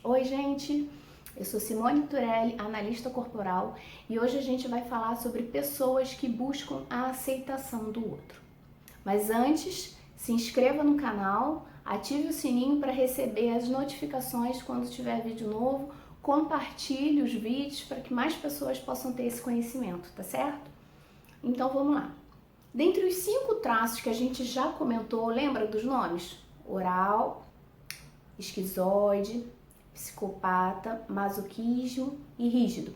Oi, gente! Eu sou Simone Turelli, analista corporal, e hoje a gente vai falar sobre pessoas que buscam a aceitação do outro. Mas antes, se inscreva no canal, ative o sininho para receber as notificações quando tiver vídeo novo, compartilhe os vídeos para que mais pessoas possam ter esse conhecimento, tá certo? Então vamos lá. Dentre os 5 traços que a gente já comentou, lembra dos nomes? Oral, esquizoide, psicopata, masoquismo e rígido.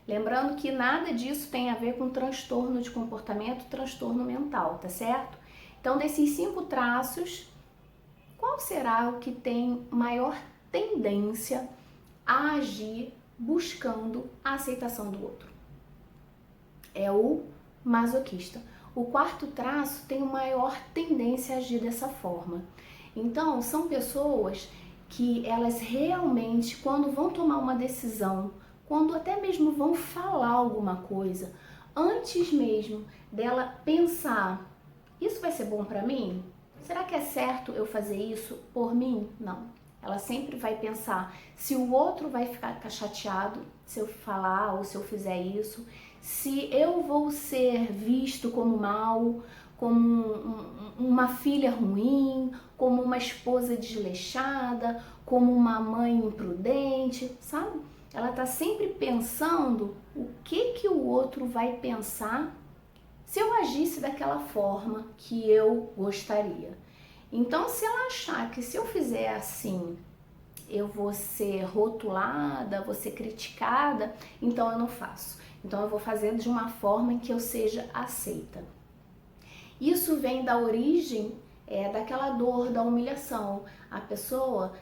Lembrando que nada disso tem a ver com transtorno de comportamento, transtorno mental, tá certo? Então, desses 5 traços, qual será o que tem maior tendência a agir buscando a aceitação do outro? É o masoquista. O 4º traço tem maior tendência a agir dessa forma. Então, são pessoas que elas realmente, quando vão tomar uma decisão, quando até mesmo vão falar alguma coisa, antes mesmo dela pensar, isso vai ser bom para mim? Será que é certo eu fazer isso por mim? Não. Ela sempre vai pensar se o outro vai ficar chateado se eu falar ou se eu fizer isso, se eu vou ser visto como mal, como uma filha ruim, como uma esposa desleixada, como uma mãe imprudente, sabe? Ela tá sempre pensando o que o outro vai pensar se eu agisse daquela forma que eu gostaria. Então, se ela achar que se eu fizer assim, eu vou ser rotulada, vou ser criticada, então eu não faço. Então eu vou fazer de uma forma em que eu seja aceita. Isso vem da origem daquela dor, da humilhação. A pessoa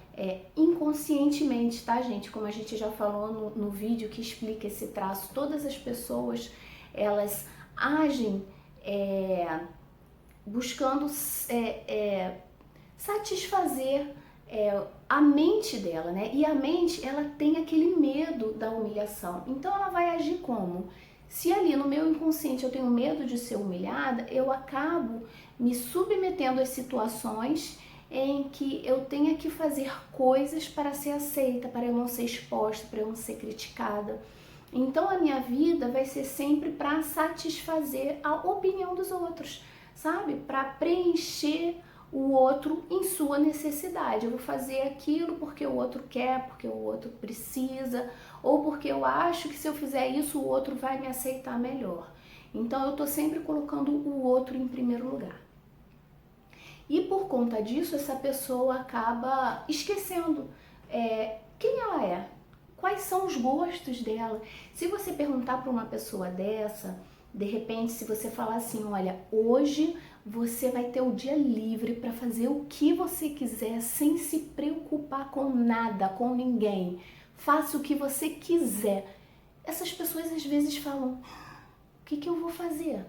inconscientemente, tá, gente? Como a gente já falou no vídeo que explica esse traço, todas as pessoas, elas agem buscando satisfazer a mente dela, né? E a mente, ela tem aquele medo da humilhação. Então ela vai agir como? Se ali no meu inconsciente eu tenho medo de ser humilhada, eu acabo me submetendo às situações em que eu tenha que fazer coisas para ser aceita, para eu não ser exposta, para eu não ser criticada. Então a minha vida vai ser sempre para satisfazer a opinião dos outros, sabe? Para preencher o outro em sua necessidade. Eu vou fazer aquilo porque o outro quer, porque o outro precisa, ou porque eu acho que se eu fizer isso o outro vai me aceitar melhor. Então eu tô sempre colocando o outro em primeiro lugar. E por conta disso, essa pessoa acaba esquecendo quem ela é, quais são os gostos dela. Se você perguntar para uma pessoa dessa, de repente, se você falar assim, olha, hoje você vai ter o dia livre para fazer o que você quiser, sem se preocupar com nada, com ninguém. Faça o que você quiser. Essas pessoas às vezes falam, o que eu vou fazer?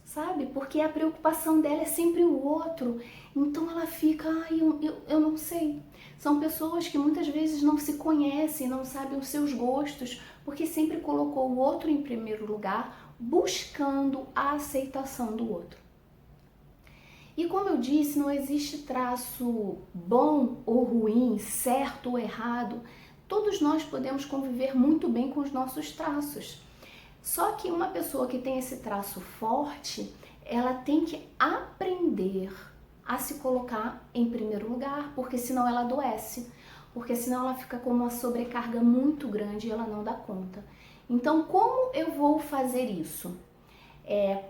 Sabe? Porque a preocupação dela é sempre o outro. Então ela fica, eu não sei. São pessoas que muitas vezes não se conhecem, não sabem os seus gostos, porque sempre colocou o outro em primeiro lugar, buscando a aceitação do outro. E como eu disse, não existe traço bom ou ruim, certo ou errado. Todos nós podemos conviver muito bem com os nossos traços. Só que uma pessoa que tem esse traço forte, ela tem que aprender a se colocar em primeiro lugar, porque senão ela adoece, porque senão ela fica com uma sobrecarga muito grande e ela não dá conta. Então, como eu vou fazer isso?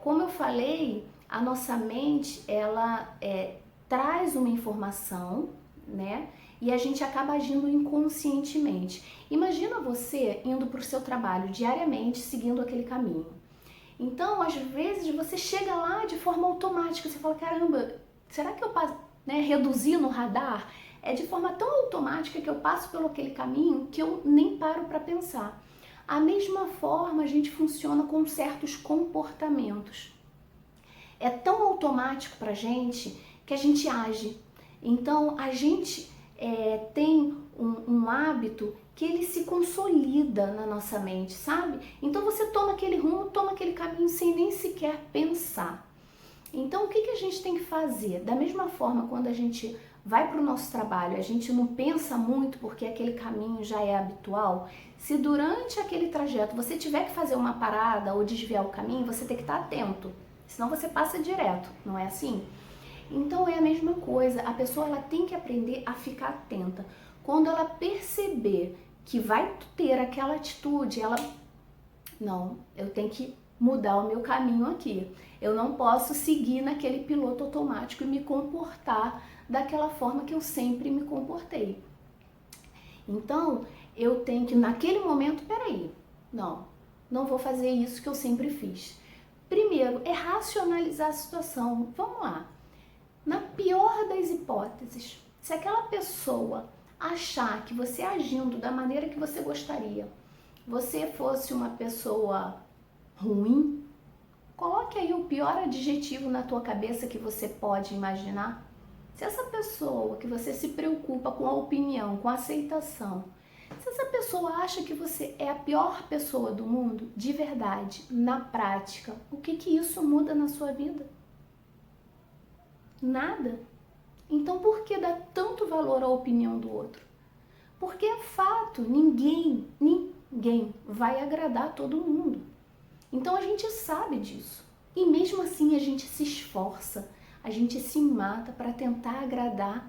Como eu falei, a nossa mente, ela traz uma informação, né? E a gente acaba agindo inconscientemente. Imagina você indo para o seu trabalho diariamente, seguindo aquele caminho. Então, às vezes, você chega lá de forma automática, você fala, caramba, será que eu passo, reduzir no radar? É de forma tão automática que eu passo pelo aquele caminho que eu nem paro para pensar. A mesma forma a gente funciona com certos comportamentos. É tão automático pra gente que a gente age. Então a gente tem um hábito que ele se consolida na nossa mente, sabe? Então você toma aquele rumo, toma aquele caminho sem nem sequer pensar. Então o que a gente tem que fazer? Da mesma forma, quando a gente vai para o nosso trabalho, a gente não pensa muito porque aquele caminho já é habitual, se durante aquele trajeto você tiver que fazer uma parada ou desviar o caminho, você tem que estar atento, senão você passa direto, não é assim? Então é a mesma coisa, a pessoa ela tem que aprender a ficar atenta. Quando ela perceber que vai ter aquela atitude, ela, não, eu tenho que mudar o meu caminho aqui. Eu não posso seguir naquele piloto automático e me comportar daquela forma que eu sempre me comportei. Então, eu tenho que, naquele momento, peraí, não vou fazer isso que eu sempre fiz. Primeiro, é racionalizar a situação. Vamos lá. Na pior das hipóteses, se aquela pessoa achar que você agindo da maneira que você gostaria, você fosse uma pessoa ruim, coloque aí o pior adjetivo na tua cabeça que você pode imaginar. Se essa pessoa que você se preocupa com a opinião, com a aceitação, se essa pessoa acha que você é a pior pessoa do mundo, de verdade, na prática, o que isso muda na sua vida? Nada. Então por que dar tanto valor à opinião do outro? Porque é fato, ninguém vai agradar todo mundo. Então a gente sabe disso. E mesmo assim a gente se esforça, a gente se mata para tentar agradar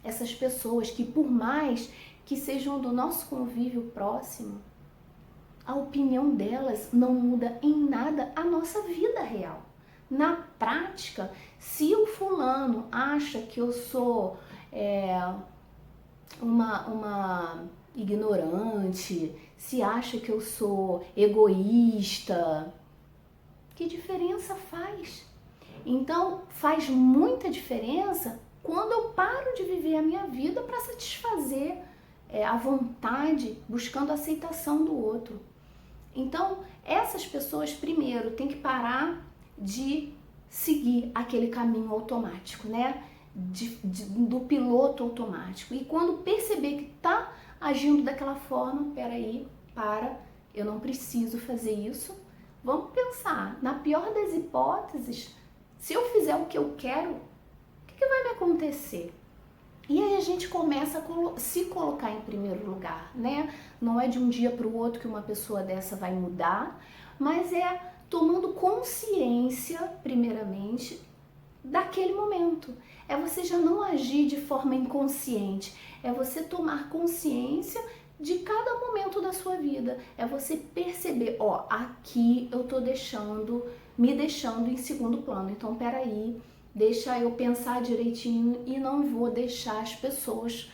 essas pessoas que, por mais que sejam do nosso convívio próximo, a opinião delas não muda em nada a nossa vida real. Na prática, se o fulano acha que eu sou uma ignorante, se acha que eu sou egoísta, que diferença faz? Então, faz muita diferença quando eu paro de viver a minha vida para satisfazer a vontade, buscando a aceitação do outro. Então, essas pessoas, primeiro, têm que parar de seguir aquele caminho automático, né? Do piloto automático. E quando perceber que está agindo daquela forma, peraí, eu não preciso fazer isso. Vamos pensar, na pior das hipóteses, se eu fizer o que eu quero, o que vai me acontecer? E aí a gente começa a se colocar em primeiro lugar, né? Não é de um dia para o outro que uma pessoa dessa vai mudar, mas é tomando consciência, primeiramente, daquele momento. É você já não agir de forma inconsciente, é você tomar consciência de cada momento da sua vida. É você perceber, aqui eu tô me deixando em segundo plano. Então, peraí, deixa eu pensar direitinho e não vou deixar as pessoas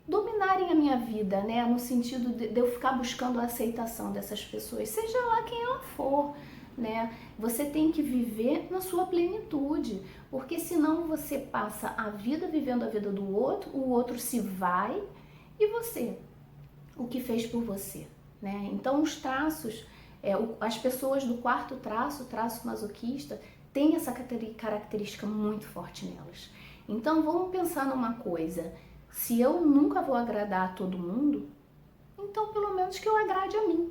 dominarem a minha vida, né? No sentido de eu ficar buscando a aceitação dessas pessoas, seja lá quem ela for, né? Você tem que viver na sua plenitude, porque senão você passa a vida vivendo a vida do outro, o outro se vai e você, o que fez por você, né? Então os traços, as pessoas do quarto traço, o traço masoquista, tem essa característica muito forte nelas. Então vamos pensar numa coisa, se eu nunca vou agradar a todo mundo, então pelo menos que eu agrade a mim,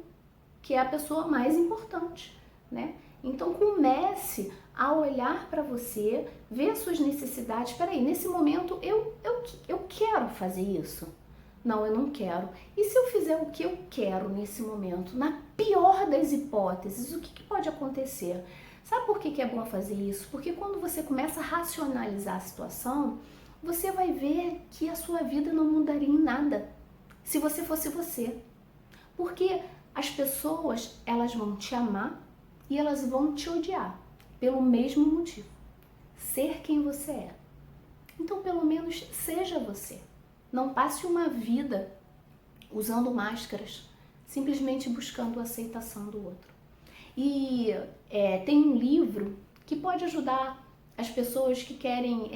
que é a pessoa mais importante, né? Então comece a olhar para você, ver as suas necessidades. Peraí, nesse momento eu quero fazer isso? Não, eu não quero. E se eu fizer o que eu quero nesse momento, na pior das hipóteses, o que pode acontecer? Sabe por que é bom fazer isso? Porque quando você começa a racionalizar a situação, você vai ver que a sua vida não mudaria em nada se você fosse você. Porque as pessoas, elas vão te amar e elas vão te odiar pelo mesmo motivo. Ser quem você é. Então, pelo menos, seja você. Não passe uma vida usando máscaras, simplesmente buscando a aceitação do outro. E tem um livro que pode ajudar as pessoas que querem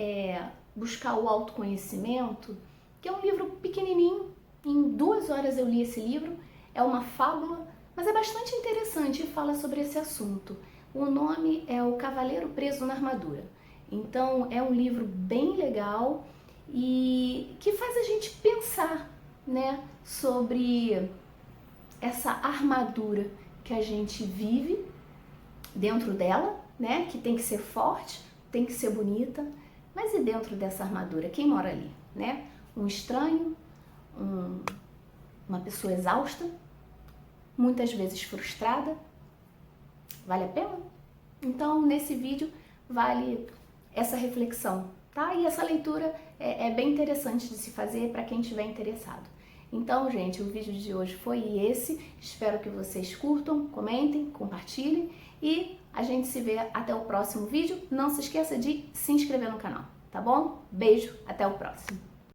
buscar o autoconhecimento, que é um livro pequenininho. Em 2 horas eu li esse livro. É uma fábula, mas é bastante interessante e fala sobre esse assunto. O nome é O Cavaleiro Preso na Armadura. Então é um livro bem legal e que faz a gente pensar, né, sobre essa armadura que a gente vive dentro dela, né, que tem que ser forte, tem que ser bonita, Mas e dentro dessa armadura, quem mora ali, né? Um estranho, uma pessoa exausta, muitas vezes frustrada. Vale a pena? Então, nesse vídeo, vale essa reflexão, tá? E essa leitura é bem interessante de se fazer para quem estiver interessado. Então, gente, o vídeo de hoje foi esse. Espero que vocês curtam, comentem, compartilhem e a gente se vê até o próximo vídeo. Não se esqueça de se inscrever no canal, tá bom? Beijo, até o próximo.